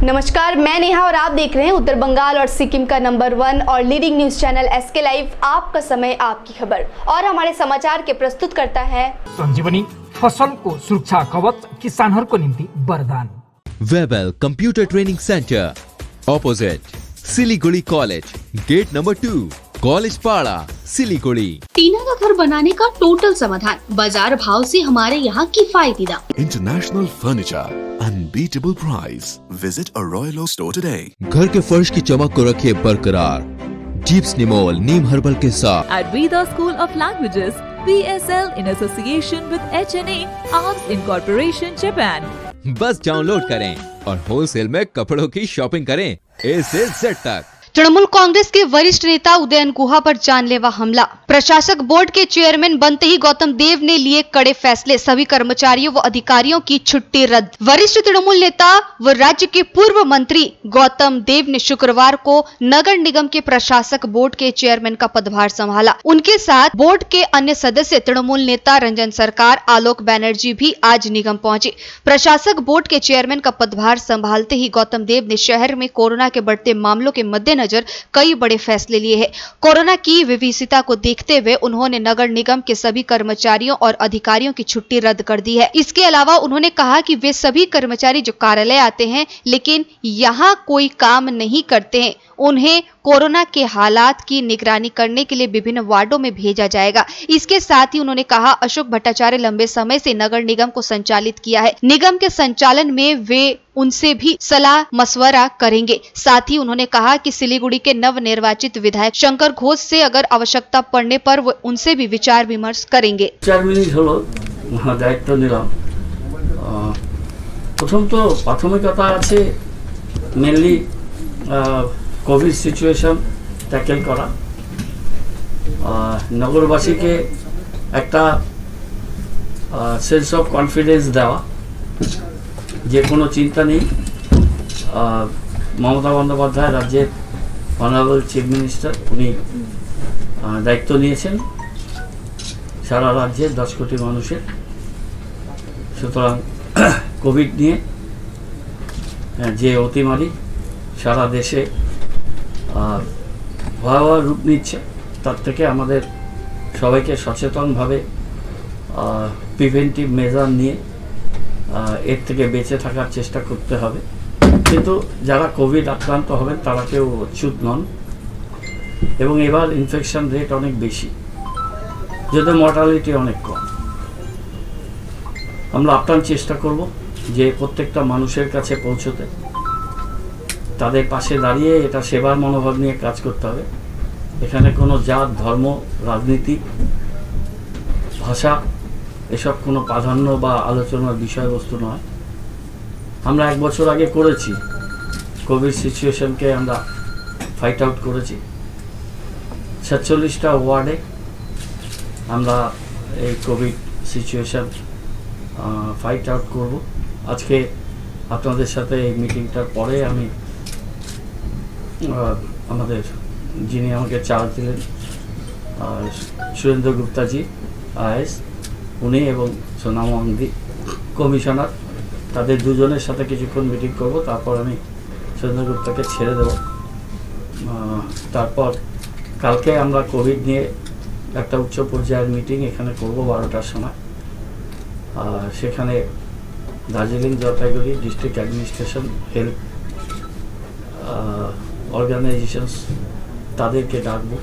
नमस्कार, मैं नेहा और आप देख रहे हैं उत्तर बंगाल और सिक्किम का नंबर 1 और leading news channel SK live. आपका समय आपकी खबर और हमारे समाचार के प्रस्तुत करता है संजीवनी फसल को सुरक्षा कवच किसानहरूको निम्ति वरदान। Webel computer training centre opposite Siliguri college, gate number 2, college Para, Siliguri. टीना का घर बनाने का टोटल समाधान, बाजार भाव से हमारे यहाँ किफायती दाम। International furniture, unbeatable price. Visit a Royal Oak store today. घर के फर्श की चमक को रखिए बरकरार जीप्स निमोल नीम हर्बल के साथ। At Veda School of Languages, VSL in association with HNA Arms Incorporation Japan. बस डाउनलोड करें और होलसेल में कपड़ों की शॉपिंग करें A से Z तक। तृणमूल कांग्रेस के वरिष्ठ नेता उदयन गुहा पर जानलेवा हमला। प्रशासक बोर्ड के चेयरमैन बनते ही गौतम देव ने लिए कड़े फैसले, सभी कर्मचारियों व अधिकारियों की छुट्टी रद्द। वरिष्ठ तृणमूल नेता व राज्य के पूर्व मंत्री गौतम देव ने शुक्रवार को नगर निगम के प्रशासक बोर्ड के चेयरमैन का पदभार संभाला। उनके साथ बोर्ड के अन्य सदस्य तृणमूल नेता रंजन सरकार, आलोक बनर्जी भी आज निगम पहुंचे। प्रशासक बोर्ड के चेयरमैन का पदभार संभालते ही गौतम देव ने शहर में कोरोना के बढ़ते मामलों के मद्देनजर कई बड़े फैसले लिए हैं। कोरोना की विभीषिका को देखते हुए उन्होंने नगर निगम के सभी कर्मचारियों और अधिकारियों की छुट्टी रद्द कर दी है। इसके अलावा उन्होंने कहा कि वे सभी कर्मचारी जो कार्यालय आते हैं लेकिन यहाँ कोई काम नहीं करते हैं, उन्हें कोरोना के हालात की निगरानी करने के लिए विभिन्न वार्डों में भेजा जाएगा। इसके साथ ही उन्होंने कहा, अशोक भट्टाचार्य लंबे समय से नगर निगम को संचालित किया है, निगम के संचालन में वे उनसे भी सलाह मशवरा करेंगे। साथ ही उन्होंने कहा कि सिलीगुड़ी के नव निर्वाचित विधायक शंकर घोष से अगर आवश्यकता पड़ने पर वो उनसे भी विचार विमर्श करेंगे। 4 मिनिट হলো দায়িত্ব নিলাম। প্রথম তো প্রাথমিকতা আছে মেনলি কোভিড সিচুয়েশন ট্যাকেল করা, নগরবাসীকে একটা সেন্স অফ কনফিডেন্স দেওয়া, যে কোনো চিন্তা নেই। মমতা বন্দ্যোপাধ্যায় রাজ্যের অনারেবল চিফ মিনিস্টার, উনি দায়িত্ব নিয়েছেন সারা রাজ্যের 10 কোটি মানুষের। সুতরাং কোভিড নিয়ে যে অতিমারি সারা দেশে ভয়াবহ রূপ নিচ্ছে, তার থেকে আমাদের সবাইকে সচেতনভাবে প্রিভেন্টিভ মেজার নিয়ে এর থেকে বেঁচে থাকার চেষ্টা করতে হবে। কিন্তু যারা কোভিড আক্রান্ত হবেন তারা কেউ অচ্যুত নন এবং এবার ইনফেকশন রেট অনেক বেশি, যদিও মর্টালিটি অনেক কম। আমরা আপ্রাণ চেষ্টা করব যে প্রত্যেকটা মানুষের কাছে পৌঁছতে, তাদের পাশে দাঁড়িয়ে এটা সেবার মনোভাব নিয়ে কাজ করতে হবে। এখানে কোনো জাত, ধর্ম, রাজনীতি, ভাষা এসব কোনো প্রাধান্য বা আলোচনার বিষয়বস্তু নয়। আমরা 1 বছর আগে করেছি, কোভিড সিচুয়েশনকে আমরা ফাইট আউট করেছি। 46টা ওয়ার্ডে আমরা এই কোভিড সিচুয়েশন ফাইট আউট করব। আজকে আপনাদের সাথে এই মিটিংটার পরে আমি আমাদের যিনি আমাকে চার্জ দিলেন সুরেন্দ্র গুপ্তাজি IAS, উনি এবং সোনাম ওয়াংদি কমিশনার, তাদের দুজনের সাথে কিছুক্ষণ মিটিং করব। তারপর আমি সুরেন্দ্র গুপ্তাকে ছেড়ে দেব। তারপর কালকে আমরা কোভিড নিয়ে একটা উচ্চ পর্যায়ের মিটিং এখানে করব 12টার সময়। সেখানে Darjeeling, Jalpaiguri district administration, health organisations তাদেরকে ডাকবো।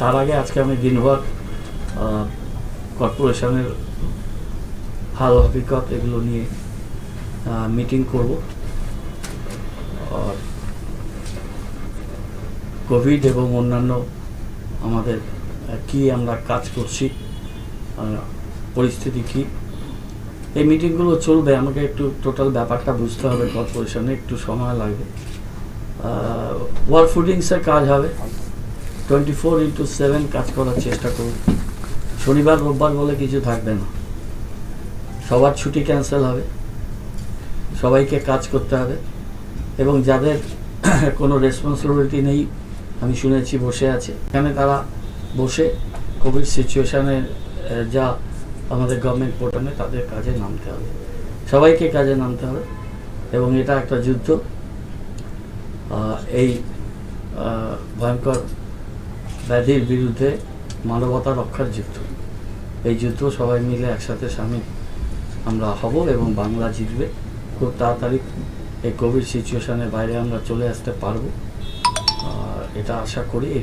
তার আগে আজকে আমি দিনভর কর্পোরেশনের হাল হকিকত এগুলো নিয়ে মিটিং করব। কোভিড এবং অন্যান্য আমাদের কি আমরা কাজ করছি, পরিস্থিতি কি, এই মিটিংগুলো চলবে। আমাকে একটু টোটাল ব্যাপারটা বুঝতে হবে, কর্পোরেশনে একটু সময় লাগবে। ওয়ার্ক ফুডিংসের কাজ হবে, 24/7 কাজ করার চেষ্টা করব। শনিবার রোববার বলে কিছু থাকবে না, সবার ছুটি ক্যান্সেল হবে, সবাইকে কাজ করতে হবে এবং যাদের কোনো রেসপন্সিবিলিটি নেই আমি শুনেছি বসে আছে, এখানে তারা বসে কোভিড সিচুয়েশনের যা আমাদের গভর্নমেন্ট পোর্টালে তাদের কাজে নামতে হবে, সবাইকে কাজে নামতে হবে। এবং এটা একটা যুদ্ধ, এই ভয়ঙ্কর ব্যাধির বিরুদ্ধে মানবতা রক্ষার যুদ্ধ। এই যুদ্ধ সবাই মিলে একসাথে সামিল আমরা হব এবং বাংলা জিতবে। খুব তাড়াতাড়ি এই কোভিড সিচুয়েশনের বাইরে আমরা চলে আসতে পারবো, এটা আশা করি। এই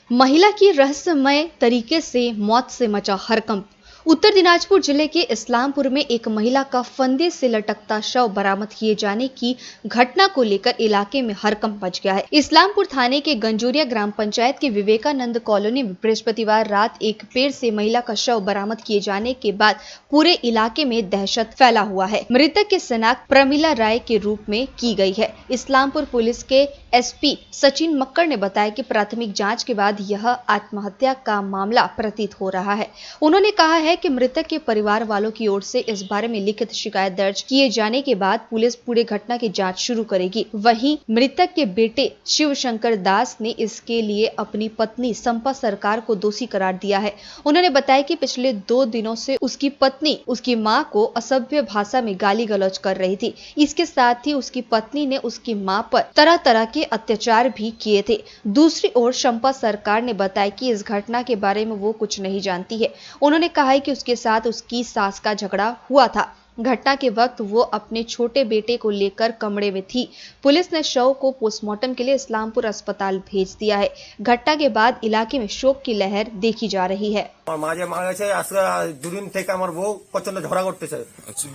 महिला की रहस्यमय तरीके से मौत से मचा हड़कंप। उत्तर दिनाजपुर जिले के इस्लामपुर में एक महिला का फंदे से लटकता शव बरामद किए जाने की घटना को लेकर इलाके में हड़कंप मच गया है। इस्लामपुर थाने के गंजोरिया ग्राम पंचायत के विवेकानंद कॉलोनी में बृहस्पतिवार रात एक पेड़ से महिला का शव बरामद किए जाने के बाद पूरे इलाके में दहशत फैला हुआ है। मृतक की शिनाख्त प्रमिला राय के रूप में की गई है। इस्लामपुर पुलिस के एसपी सचिन मक्कड़ ने बताया कि प्राथमिक जांच के बाद यह आत्महत्या का मामला प्रतीत हो रहा है। उन्होंने कहा है कि मृतक के परिवार वालों की ओर से इस बारे में लिखित शिकायत दर्ज किए जाने के बाद पुलिस पूरे घटना की जांच शुरू करेगी। वहीं मृतक के बेटे शिव शंकर दास ने इसके लिए अपनी पत्नी संपा सरकार को दोषी करार दिया है। उन्होंने बताया कि पिछले 2 दिनों से उसकी पत्नी उसकी मां को असभ्य भाषा में गाली गलौज कर रही थी। इसके साथ ही उसकी पत्नी ने उसकी मां पर तरह तरह के अत्याचार भी किए थे। दूसरी ओर शंपा सरकार ने बताया कि इस घटना के बारे में वो कुछ नहीं जानती है। उन्होंने कहा है कि उसके साथ उसकी सास का झगड़ा हुआ था। घटना के वक्त वो अपने छोटे बेटे को लेकर कमरे में थी। पुलिस ने शव को पोस्टमार्टम के लिए इस्लामपुर अस्पताल भेज दिया है। घटना के बाद इलाके में शोक की लहर देखी जा रही है। মাঝে মাঝে আজকে দুদিন থেকে আমার বউ প্রচন্ড ঝগড়া করতেছে।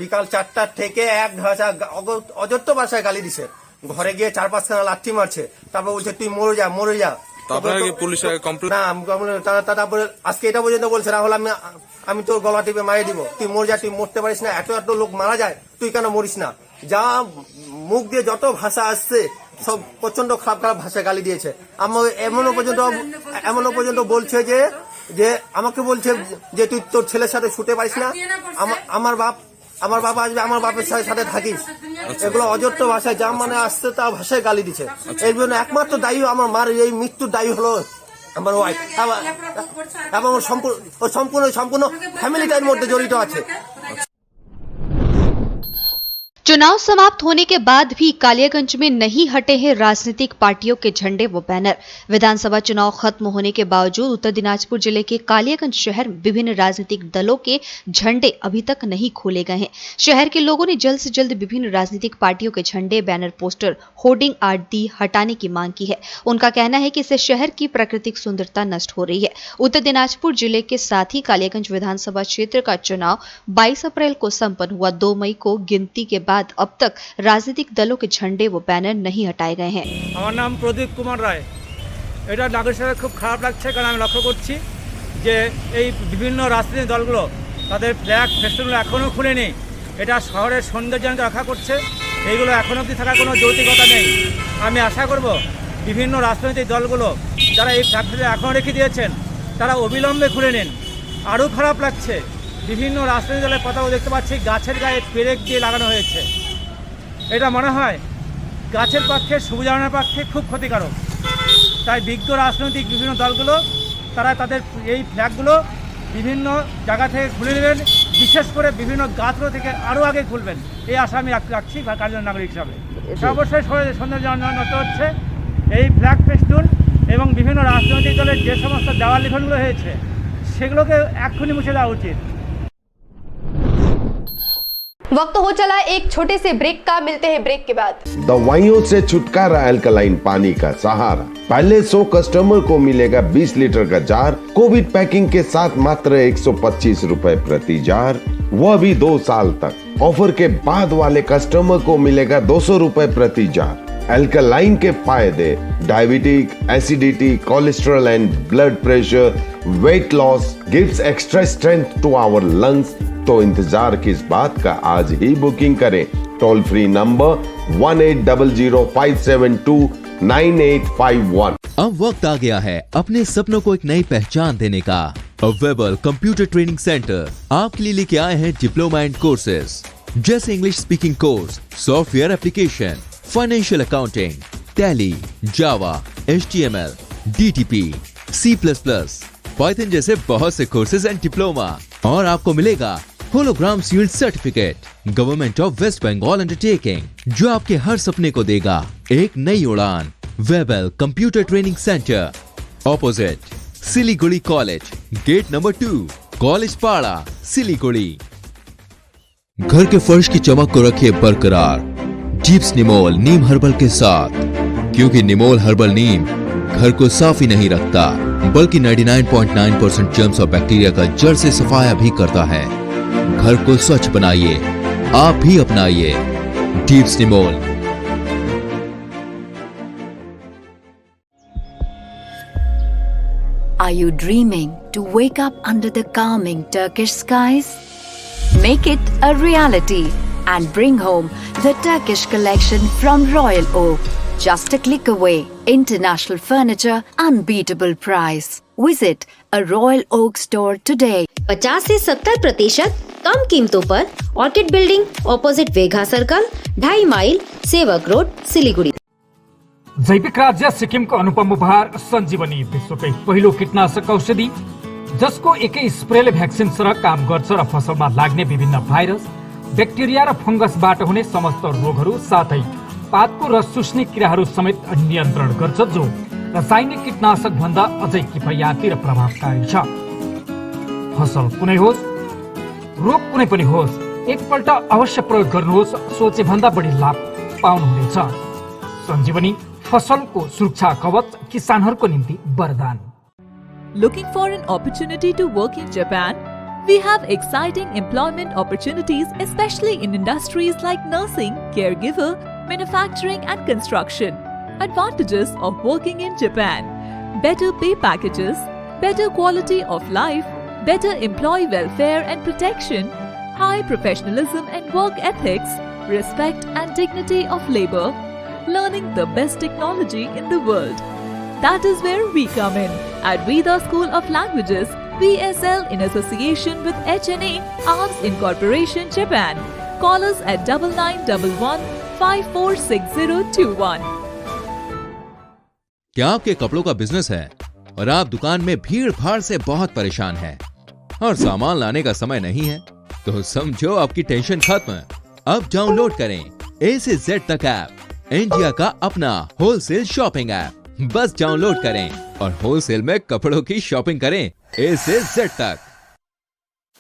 বিকাল 4টা থেকে এক ভাষা অযথ ভাষায় গালি দিছে। ঘরে গিয়ে 4-5 খানা লাঠি মারছে। তারপর বলছে তুই মরে যা মরে যা। তারপরে পুলিশে কমপ্লেইন না তারপরে আজকে এটা পর্যন্ত বলছে রাহুল আমি তোর গলা টিপে মারিয়ে দিব, তুই মরে যা, তুই মরতে পারিস না, এত এত লোক মারা যায়, তুই কেন মরিস না। যা মুখ দিয়ে যত ভাষা আসছে সব প্রচন্ড খারাপ খারাপ ভাষায় গালি দিয়েছে। আমার এমনও পর্যন্ত বলছে যে আমাকে বলছে যে তুই তোর ছেলের সাথে শুতে পারিস না, আমার বাপ আসবে, আমার বাপের সাথে থাকিস। এগুলো অযথ ভাষায় যা মানে আসছে তা ভাষায় গালি দিচ্ছে। এর জন্য একমাত্র দায়ী আমার মার এই মৃত্যুর দায়ী হলো আমার ওয়াইফ এবং সম্পূর্ণ ফ্যামিলিটার মধ্যে জড়িত আছে। चुनाव समाप्त होने के बाद भी कालियागंज में नहीं हटे हैं राजनीतिक पार्टियों के झंडे व बैनर। विधानसभा चुनाव खत्म होने के बावजूद उत्तर दिनाजपुर जिले के कालियागंज शहर में विभिन्न राजनीतिक दलों के झंडे अभी तक नहीं खोले गए हैं। शहर के लोगों ने जल्द से जल्द विभिन्न राजनीतिक पार्टियों के झंडे, बैनर, पोस्टर, होर्डिंग आदि हटाने की मांग की है। उनका कहना है कि इससे शहर की प्राकृतिक सुंदरता नष्ट हो रही है। उत्तर दिनाजपुर जिले के साथ ही कालियागंज विधानसभा क्षेत्र का चुनाव 22 अप्रैल को संपन्न हुआ। 2 मई को गिनती के बाद अब तक राजनीतिक दलों के झंडे व बैनर नहीं हटाए गए हैं। আমার নাম প্রদীপ কুমার রায়। এটা নাগরিক হিসেবে খুব খারাপ লাগছে, কারণ আমি লক্ষ্য করছি যে এই বিভিন্ন রাজনৈতিক দলগুলো তাদের ফ্ল্যাগ ফেস্টুনগুলো এখনও খুলেনি। এটা শহরের সৌন্দর্যায়নকে রক্ষা করছে, এইগুলো এখনও অবধি থাকার কোনো যৌক্তিকতা নেই। আমি আশা করব বিভিন্ন রাজনৈতিক দলগুলো যারা এই ফ্ল্যাগ ফেস্টুন এখনও রেখে দিয়েছেন তারা অবিলম্বে খুলে নিন। আরও খারাপ লাগছে বিভিন্ন রাজনৈতিক দলের পতাকা দেখতে পাচ্ছি গাছের গায়ে পেরেক দিয়ে লাগানো হয়েছে। এটা মনে হয় গাছের পক্ষে, সবুজায়নের পক্ষে খুব ক্ষতিকারক। তাই বিজ্ঞ রাজনৈতিক বিভিন্ন দলগুলো তারা তাদের এই ফ্ল্যাগগুলো বিভিন্ন জায়গা থেকে খুলে নেবেন, বিশেষ করে বিভিন্ন গাছগুলো থেকে আরও আগে খুলবেন, এই আশা আমি রাখছি কার্যকর নাগরিক হিসাবে। সর্বশেষ সৌন্দর্য নষ্ট হচ্ছে এই ফ্ল্যাগ ফেস্টুন এবং বিভিন্ন রাজনৈতিক দলের যে সমস্ত দেওয়াল লিখনগুলো হয়েছে সেগুলোকে এক্ষুনি মুছে দেওয়া উচিত। वक्त हो चला एक छोटे से ब्रेक का, मिलते हैं ब्रेक के बाद। दवाइयों से छुटकारा अल्कलाइन पानी का सहारा। पहले 100 कस्टमर को मिलेगा 20 लीटर का जार, कोविड पैकिंग के साथ मात्र 125 रुपए प्रति जार, वह भी 2 साल तक। ऑफर के बाद वाले कस्टमर को मिलेगा 200 रुपए प्रति जार। अल्कलाइन के फायदे: diabetic, acidity, cholesterol and blood pressure, weight loss, gives extra strength to our lungs. तो इंतजार किस बात का, आज ही बुकिंग करें। Toll free number 180057298851। अब वक्त आ गया है अपने सपनों को एक नई पहचान देने का। अवेलेबल कंप्यूटर ट्रेनिंग सेंटर आपके लिए लेके आए हैं डिप्लोमा एंड कोर्सेज जैसे English speaking course, software application, financial accounting, tally, java, HTML, DTP, C++, python जैसे बहुत से कोर्सेज एंड डिप्लोमा। और आपको मिलेगा hologram sealed certificate government of West Bengal undertaking, जो आपके हर सपने को देगा एक नई उड़ान। Webel computer training centre, opposite Siliguri college, gate number 2, college Para, Siliguri. घर के फर्श की चमक को रखिए बरकरार जीप्स निमोल नीम हर्बल के साथ, क्योंकि निमोल हर्बल नीम घर को साफ ही नहीं रखता बल्कि 99.9% जर्म्स और बैक्टीरिया का जड़ से सफाया भी करता है। घर को स्वच्छ बनाइए, आप भी अपनाइए jeeps Nimol. Are you dreaming to wake up under the calming Turkish skies? Make it a reality and bring home the Turkish collection from Royal Oak. Just a click away. International furniture, unbeatable price. Visit a Royal Oak store today. 50 से 70% कम कीमतों पर orchid building opposite Vega circle, 2.5 mile, Sevoke road, Siliguri. जैविक राज्य सिक्किमको अनुपम उपहार सञ्जीवनी, विश्वकै पहिलो कीटनाशक औषधि जसको एकै स्प्रेले भ्याक्सिन सरह काम गर्छ र फसलमा लाग्ने विभिन्न भाइरस, ब्याक्टेरिया र फंगसबाट हुने समस्त रोगहरू साथै पातको रस चुस्ने किराहरू समेत नियन्त्रण गर्छ, जो रासायनिक कीटनाशक भन्दा अझै किफायती र प्रभावकारी छ। फसल कुनै होस्, रोग कुनै पनि होस्, एकपल्ट अवश्य प्रयोग गर्नुहोस्, सोचे भन्दा बढी लाभ पाउनुहुनेछ। सञ्जीवनी फसलको सुरक्षा कवच, किसानहरूको निम्ति वरदान। Looking for an opportunity to work in Japan? We have exciting employment opportunities, especially in industries like nursing, caregiver, manufacturing and construction. Advantages of working in Japan: better pay packages, better quality of life, better employee welfare and protection, high professionalism and work ethics, respect and dignity of labor, learning the best technology in the world. That is where we come in at Veda School of Languages, VSL, in association with HNA Arms Incorporation, Japan. Call us at 9911 546021. क्या आपके कपड़ों का business है और आप दुकान में भीड़ भाड़ से बहुत परेशान हैं और सामान लाने का समय नहीं है? तो समझो आपकी टेंशन खत्म। अब डाउनलोड करें A से Z तक ऐप, इंडिया का अपना होलसेल शॉपिंग ऐप। बस डाउनलोड करें और होलसेल में कपड़ों की शॉपिंग करें A से Z तक।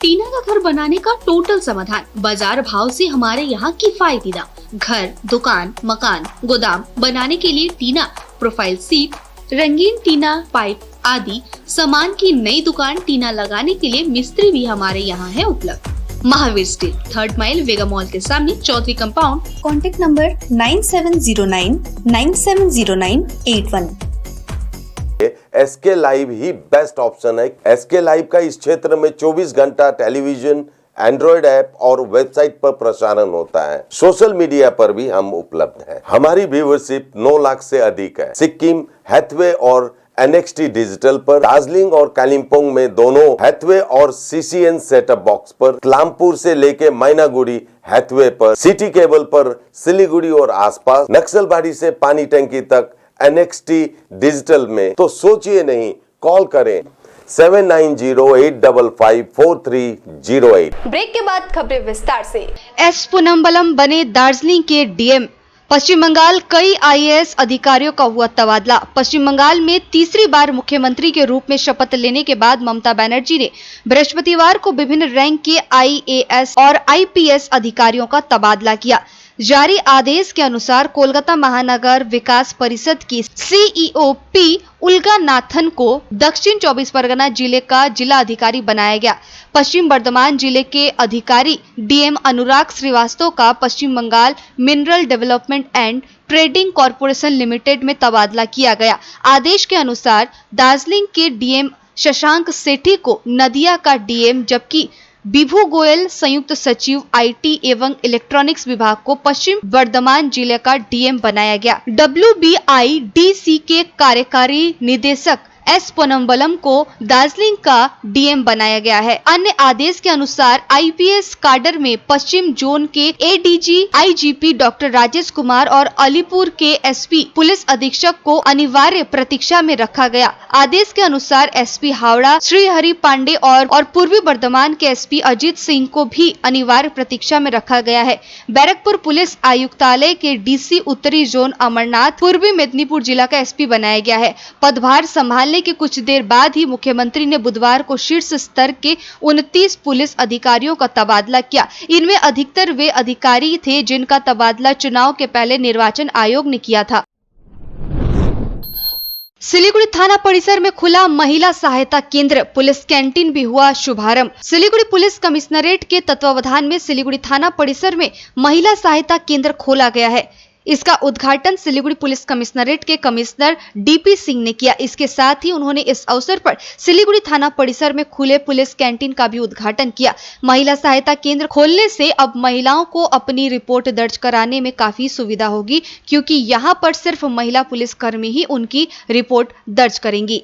टीना का घर बनाने का टोटल समाधान, बाजार भाव से हमारे यहाँ किफायती दाम। घर, दुकान, मकान, गोदाम बनाने के लिए टीना, प्रोफाइल सीट, रंगीन टीना, पाइप आदि सामान की नई दुकान टीना लगाने के लिए मिस्त्री भी हमारे यहाँ है उपलब्ध। Mahavir steel, 3rd mile, Vega mall के सामने, Chaudhary compound. Contact number 9709 970981। SK live ही बेस्ट ऑप्शन है। एसके लाइव का इस क्षेत्र में 24 घंटा टेलीविजन, एंड्रॉइड ऐप और वेबसाइट पर प्रसारण होता है। सोशल मीडिया पर भी हम उपलब्ध हैं। हमारी व्यूवरशिप 9 लाख से अधिक है। सिक्किम, हैथवे और NXT डिजिटल पर, दार्जिलिंग और कालिम्पोंग में दोनों हैथवे और CCN सेटअप बॉक्स पर, क्लामपुर से लेके मैनागुड़ी हैथवे पर, सिटी केबल पर, सिलीगुड़ी और आसपास, नक्सलबाड़ी से पानी टंकी तक NXT डिजिटल में। तो सोचिए नहीं, कॉल करें 7908554308। ब्रेक के बाद खबरें विस्तार से। एस पुनम्बलम बने दार्जिलिंग के डीएम। पश्चिम बंगाल कई IAS अधिकारियों का हुआ तबादला। पश्चिम बंगाल में तीसरी बार मुख्यमंत्री के रूप में शपथ लेने के बाद ममता बनर्जी ने बृहस्पतिवार को विभिन्न रैंक के IAS और IPS अधिकारियों का तबादला किया। जारी आदेश के अनुसार कोलकाता महानगर विकास परिषद की CEO P उल्गा नाथन को दक्षिण 24 परगना जिले का जिला अधिकारी बनाया गया। पश्चिम बर्धमान जिले के अधिकारी DM अनुराग श्रीवास्तव का Paschim Bengal mineral development and trading corporation limited में तबादला किया गया। आदेश के अनुसार दार्जिलिंग के DM शशांक सेठी को नदिया का DM, जबकि विभू गोयल संयुक्त सचिव IT एवं इलेक्ट्रॉनिक्स विभाग को पश्चिम बर्धमान जिले का DM बनाया गया। WBIDC के कार्यकारी निदेशक एस पोनम्बलम को दार्जिलिंग का डीएम बनाया गया है। अन्य आदेश के अनुसार आईपीएस काडर में पश्चिम जोन के ADG IGP doctor Rajesh Kumar और अलीपुर के एसपी पुलिस अधीक्षक को अनिवार्य प्रतीक्षा में रखा गया। आदेश के अनुसार एसपी हावड़ा श्री हरि पांडे और पूर्वी बर्धमान के एसपी अजीत सिंह को भी अनिवार्य प्रतीक्षा में रखा गया है। बैरकपुर पुलिस आयुक्तालय के डीसी उत्तरी जोन अमरनाथ पूर्वी मेदिनीपुर जिला का एसपी बनाया गया है। पदभार संभालने के कुछ देर बाद ही मुख्यमंत्री ने बुधवार को शीर्ष स्तर के 29 पुलिस अधिकारियों का तबादला किया। इनमें अधिकतर वे अधिकारी थे जिनका तबादला चुनाव के पहले निर्वाचन आयोग ने किया था। सिलीगुड़ी थाना परिसर में खुला महिला सहायता केंद्र, पुलिस कैंटीन भी हुआ शुभारंभ। सिलीगुड़ी पुलिस कमिश्नरेट के तत्वावधान में सिलीगुड़ी थाना परिसर में महिला सहायता केंद्र खोला गया है। इसका उद्घाटन सिलीगुड़ी पुलिस कमिश्नरेट के कमिश्नर डीपी सिंह ने किया। इसके साथ ही उन्होंने इस अवसर पर सिलीगुड़ी थाना परिसर में खुले पुलिस कैंटीन का भी उद्घाटन किया। महिला सहायता केंद्र खोलने से अब महिलाओं को अपनी रिपोर्ट दर्ज कराने में काफी सुविधा होगी, क्योंकि यहां पर सिर्फ महिला पुलिसकर्मी ही उनकी रिपोर्ट दर्ज करेंगी।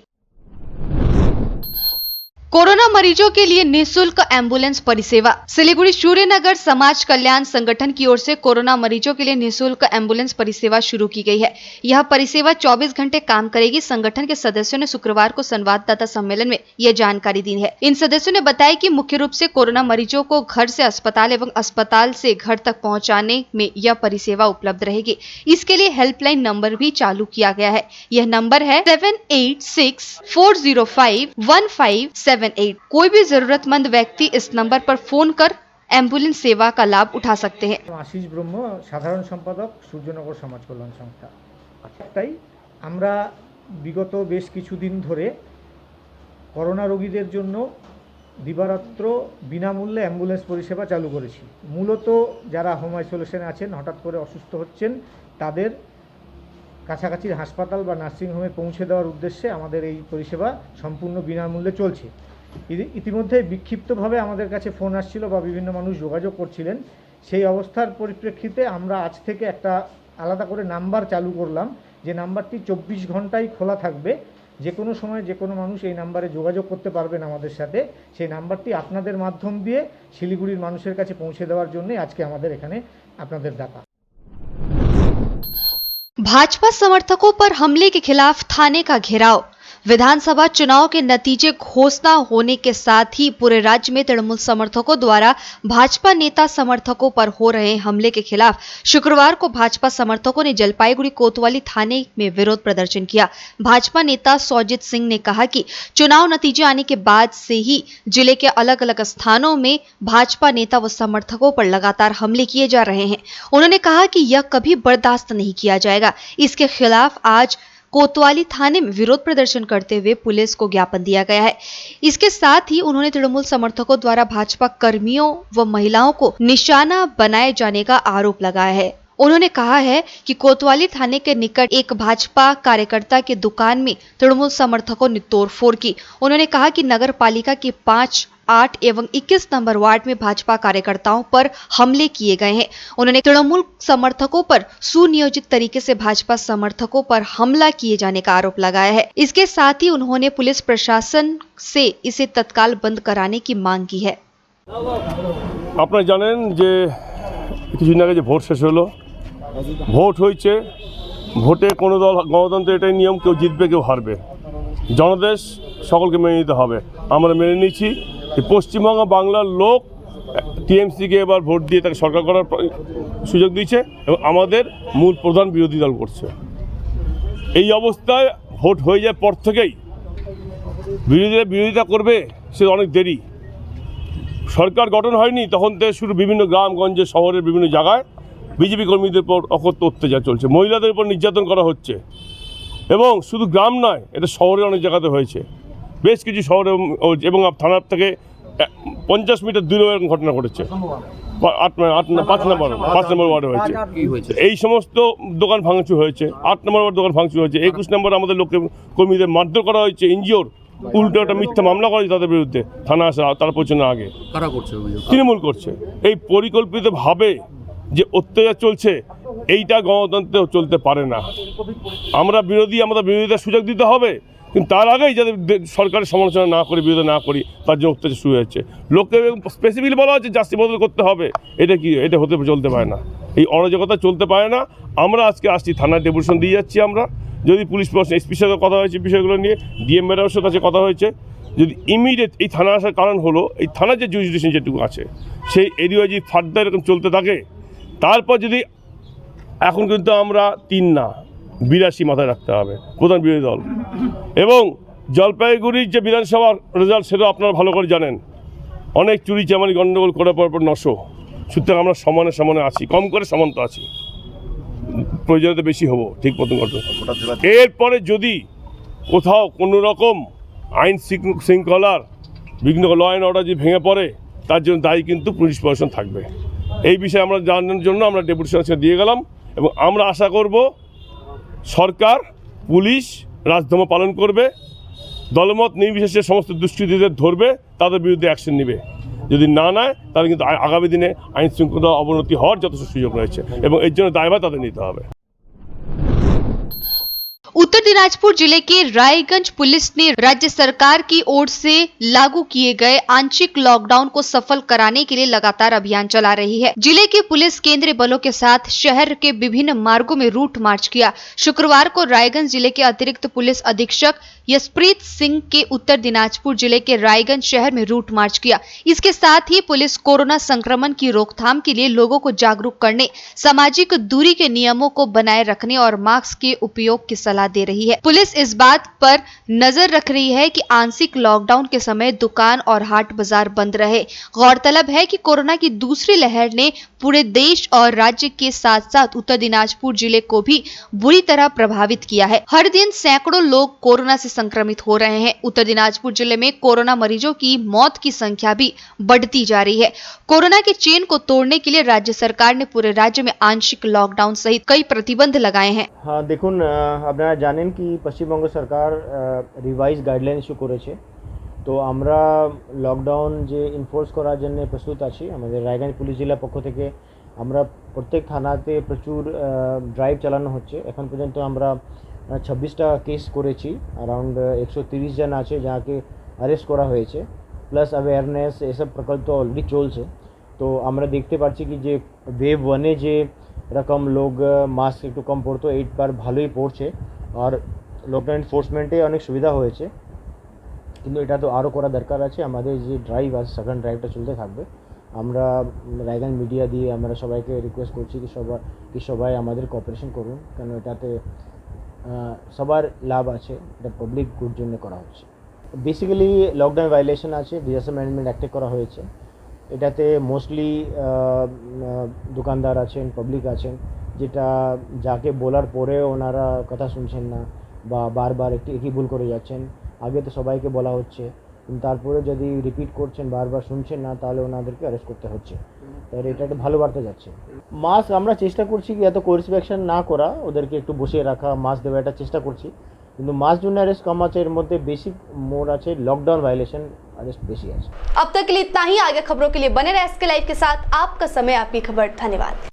कोरोना मरीजों के लिए निःशुल्क एम्बुलेंस परिसेवा। सिलीगुड़ी सूर्यनगर समाज कल्याण संगठन की ओर से कोरोना मरीजों के लिए निःशुल्क एम्बुलेंस परिसेवा शुरू की गई है। यह परिसेवा 24 घंटे काम करेगी। संगठन के सदस्यों ने शुक्रवार को संवाददाता सम्मेलन में यह जानकारी दी है। इन सदस्यों ने बताया कि मुख्य रूप से कोरोना मरीजों को घर से अस्पताल एवं अस्पताल से घर तक पहुँचाने में यह परिसेवा उपलब्ध रहेगी। इसके लिए हेल्पलाइन नंबर भी चालू किया गया है। यह नंबर है 7864051578। कोई भी जरूरतमंद व्यक्ति इस नंबर पर फोन कर एम्बुलेंस सेवा का लाभ उठा सकते हैं। आशीष ब्रह्म, साधारण सम्पादक, सूर्यनगर समाज कल्याण संस्था। তাই আমরা বিগত বেশ কিছুদিন ধরে করোনা রোগীদের জন্য দিবারাত্র বিনামূল্যে অ্যাম্বুলেন্স পরিষেবা চালু করেছি। মূলত যারা হোম আইসোলেশনে আছেন, হঠাৎ করে অসুস্থ হচ্ছেন, তাদের কাছাকাছি হাসপাতাল বা নার্সিংহোমে পৌঁছে দেওয়ার উদ্দেশ্যে আমাদের এই পরিষেবা সম্পূর্ণ বিনামূল্যে চলছে। ইতিমধ্যে বিক্ষিপ্তভাবে আমাদের কাছে ফোন আসছিল বা বিভিন্ন মানুষ যোগাযোগ করছিলেন। সেই অবস্থার পরিপ্রেক্ষিতে আমরা আজ থেকে একটা আলাদা করে নাম্বার চালু করলাম, যে নাম্বারটি 24 ঘন্টাই খোলা থাকবে। যে কোনো সময় যে কোনো মানুষ এই নাম্বারে যোগাযোগ করতে পারবেন আমাদের সাথে। সেই নাম্বারটি আপনাদের মাধ্যম দিয়ে শিলিগুড়ির মানুষের কাছে পৌঁছে দেওয়ার জন্য আজকে আমাদের এখানে আপনাদের ডাকা। भाजपा समर्थकों पर हमले के खिलाफ थाने का घेराव। विधानसभा चुनाव के नतीजे घोषणा होने के साथ ही पूरे राज्य में तृणमूल समर्थकों द्वारा भाजपा नेता समर्थकों पर हो रहे हमले के खिलाफ शुक्रवार को भाजपा समर्थकों ने जलपाईगुड़ी कोतवाली थाने में विरोध प्रदर्शन किया। भाजपा नेता सौजित सिंह ने कहा कि चुनाव नतीजे आने के बाद से ही जिले के अलग अलग स्थानों में भाजपा नेता व समर्थकों पर लगातार हमले किए जा रहे हैं। उन्होंने कहा कि यह कभी बर्दाश्त नहीं किया जाएगा। इसके खिलाफ आज कोतवाली थाने में विरोध प्रदर्शन करते हुए पुलिस को ज्ञापन दिया गया है। इसके साथ ही उन्होंने तृणमूल समर्थकों द्वारा भाजपा कर्मियों व महिलाओं को निशाना बनाए जाने का आरोप लगाया है। उन्होंने कहा है कि कोतवाली थाने के निकट एक भाजपा कार्यकर्ता के दुकान में तृणमूल समर्थकों ने तोड़फोड़ की। उन्होंने कहा कि नगर पालिका के 5, 8 एवं 21 नंबर वार्ड में भाजपा कार्यकर्ताओं पर हमले किए गए हैं। उन्होंने तृणमूल समर्थकों पर सुनियोजित तरीके से भाजपा समर्थकों पर हमला किए जाने का आरोप लगाया है। इसके साथ ही उन्होंने पुलिस प्रशासन से इसे तत्काल बंद कराने की मांग की है। আপনারা জানেন যে কিছুদিন আগে যে ভোট শেষ হলো, ভোট হয়েছে, ভোটে কোনো দল গণতন্ত্রের এটাই নিয়ম, কেউ জিতবে কেউ হারবে, জনাদেশ সকলকে মেনে নিতে হবে। আমরা মেনে নিচ্ছি যে পশ্চিমবঙ্গ বাংলার লোক টিএমসিকে এবার ভোট দিয়ে তাকে সরকার করার সুযোগ দিয়েছে এবং আমাদের মূল প্রধান বিরোধী দল করছে। এই অবস্থায় ভোট হয়ে যাওয়ার পর থেকেই বিরোধিতা করবে, সে অনেক দেরি। সরকার গঠন হয়নি তখন থেকে শুরু বিভিন্ন গ্রামগঞ্জে শহরের বিভিন্ন জায়গায় বিজেপি কর্মীদের উপর অকথ্য অত্যাচার চলছে, মহিলাদের উপর নির্যাতন করা হচ্ছে এবং শুধু গ্রাম নয়, এটা শহরে অনেক জায়গাতে হয়েছে। বেশ কিছু শহরে এবং থানার থেকে 50 মিটার দূরে এরকম ঘটনা ঘটেছে। 5 নম্বর ওয়ার্ডে হয়েছে। এই সমস্ত দোকান ভাঙচুর হয়েছে। 8 নম্বর ওয়ার্ড দোকান ভাঙচুর হয়েছে। 21 নম্বর আমাদের লোককে কর্মীদের মারধর করা হয়েছে, ইনজিওর, উল্টো একটা মিথ্যা মামলা করা হয়েছে তাদের বিরুদ্ধে থানা আসা তার পেছনে আগে। কারা করছে? তৃণমূল করছে। এই পরিকল্পিতভাবে যে অত্যাচার চলছে, এইটা গণতন্ত্রে চলতে পারে না। আমরা বিরোধিতার সুযোগ দিতে হবে, কিন্তু তার আগেই যাদের সরকারের সমালোচনা না করি, বিরোধিতা না করি, তার জন্য অত্যাচার শুরু হচ্ছে। লোককে স্পেসিফিকলি বলা হচ্ছে জাস্তি বদল করতে হবে, এটা কি? এটা চলতে পারে না, এই অরাজকতা চলতে পারে না। আমরা আজকে আসছি, থানায় ডেপুটেশন দিয়ে যাচ্ছি আমরা। যদি পুলিশ প্রশাসন এসপির সাথে কথা হয়েছে বিষয়গুলো নিয়ে, ডিএম ম্যাডামের সাথে কথা হয়েছে, যদি ইমিডিয়েট এই থানা আসার কারণ হলো এই থানার যে জুরিসডিকশন যেটুকু আছে সেই এরিয়া যদি ফার্দার এরকম চলতে থাকে, তারপর যদি এখন কিন্তু আমরা 3 না 82 মাথায় রাখতে হবে প্রধান বিরোধী দল। এবং জলপাইগুড়ির যে বিধানসভার রেজাল্ট সেটা আপনারা ভালো করে জানেন, অনেক চুরি চামারি গণ্ডগোল করার পর 900। সুতরাং আমরা সমানে আছি, কম করে সমান্ত আছি, প্রয়োজনীয়তা বেশি হবো ঠিক মতন ঘটনা। এরপরে যদি কোথাও কোনো রকম আইন শৃঙ্খলার বিঘ্ন, ল অ্যান্ড অর্ডার যদি ভেঙে পড়ে, তার জন্য দায়ী কিন্তু পুলিশ প্রশাসন থাকবে। এই বিষয়ে আমরা জানানোর জন্য আমরা ডেপুটেশন দিয়ে গেলাম এবং আমরা আশা করব সরকার, পুলিশ রাজধর্ম পালন করবে, দলমত নির্বিশেষে সমস্ত দুষ্কৃতীদের ধরবে, তাদের বিরুদ্ধে অ্যাকশন নেবে। যদি না নেয় তাহলে কিন্তু আগামী দিনে আইন শৃঙ্খলা অবনতি হওয়ার যথেষ্ট সুযোগ রয়েছে এবং এর জন্য দায়ভার তাদের নিতে হবে। उत्तर दिनाजपुर जिले के रायगंज पुलिस ने राज्य सरकार की ओर से लागू किए गए आंशिक लॉकडाउन को सफल कराने के लिए लगातार अभियान चला रही है। जिले के पुलिस केंद्रीय बलों के साथ शहर के विभिन्न मार्गों में रूट मार्च किया। शुक्रवार को रायगंज जिले के अतिरिक्त पुलिस अधीक्षक यशप्रीत सिंह के उत्तर दिनाजपुर जिले के रायगंज शहर में रूट मार्च किया। इसके साथ ही पुलिस कोरोना संक्रमण की रोकथाम के लिए लोगों को जागरूक करने, सामाजिक दूरी के नियमों को बनाए रखने और मास्क के उपयोग की सलाह दे रही है। पुलिस इस बात पर नजर रख रही है कि आंशिक लॉकडाउन के समय दुकान और हाट बाजार बंद रहे। गौरतलब है कि कोरोना की दूसरी लहर ने पूरे देश और राज्य के साथ साथ उत्तर दिनाजपुर जिले को भी बुरी तरह प्रभावित किया है। हर दिन सैकड़ों लोग कोरोना से संक्रमित हो रहे हैं। उत्तर दिनाजपुर जिले में कोरोना मरीजों की मौत की संख्या भी बढ़ती जा रही है। कोरोना के चेन को तोड़ने के लिए राज्य सरकार ने पूरे राज्य में आंशिक लॉकडाउन सहित कई प्रतिबंध लगाए हैं। हाँ देखুন, আপনারা জানেন কি পশ্চিমবঙ্গ সরকার রিভাইজ গাইডলাইন ইস্যু করেছে। তো আমরা লকডাউন যে ইনফোর্স করার জন্য প্রস্তুত আছি। আমাদের রায়গঞ্জ পুলিশ জেলার পক্ষ থেকে আমরা প্রত্যেক থানাতে প্রচুর ড্রাইভ চালানো হচ্ছে। এখন পর্যন্ত আমরা 26টা কেস করেছি, অ্যারাউন্ড 130 জন আছে যাকে অ্যারেস্ট করা হয়েছে, প্লাস অ্যাওয়ারনেস এসব প্রকল্প অলরেডি চলছে। তো আমরা দেখতে পাচ্ছি কি যে ওয়েভ 1-এ যে রকম লোক মাস্ক একটু কম পড়তো, এইবার ভালোই পড়ছে আর লকডাউন এনফোর্সমেন্টে অনেক সুবিধা হয়েছে। কিন্তু এটা তো আরও করা দরকার আছে। আমাদের যে ড্রাইভ আছে, সেকেন্ড ড্রাইভটা চলতে থাকবে। আমরা রায়গঞ্জ মিডিয়া দিয়ে আমরা সবাইকে রিকোয়েস্ট করছি কি সবাই আমাদের কোঅপারেশন করুন, কারণ এটাতে সবার লাভ আছে, এটা পাবলিক গুড জন্য করা হচ্ছে। বেসিক্যালি লকডাউন ভায়োলেশন আছে, ডিজাস্টার ম্যানেজমেন্ট অ্যাক্টে করা হয়েছে। এটাতে মোস্টলি দোকানদার আছেন, পাবলিক আছেন, যেটা যাকে বলার পরেও ওনারা কথা শুনছেন না বা বারবার একই ভুল করে যাচ্ছেন। আগে তো সবাইকে বলা হচ্ছে, কিন্তু তারপরে যদি রিপিট করছেন, বারবার শুনছেন না, তাহলে ওনাদেরকে অ্যারেস্ট করতে হচ্ছে। তাহলে এটা একটা ভালো বার্তা যাচ্ছে। মাস্ক আমরা চেষ্টা করছি কি এত কোর্সিভ অ্যাকশন না করা, ওদেরকে একটু বসিয়ে রাখা, মাস্ক দেওয়া, এটা চেষ্টা করছি। কিন্তু মাস্ক জন্য অ্যারেস্ট কম আছে, এর মধ্যে বেশি মোর আছে লকডাউন ভায়োলেশন अरेस्ट बेसी है। अब तक के लिए इतना ही। आगे खबरों के लिए बने रहे एसके लाइव के साथ। आपका समय, आपकी खबर। धन्यवाद।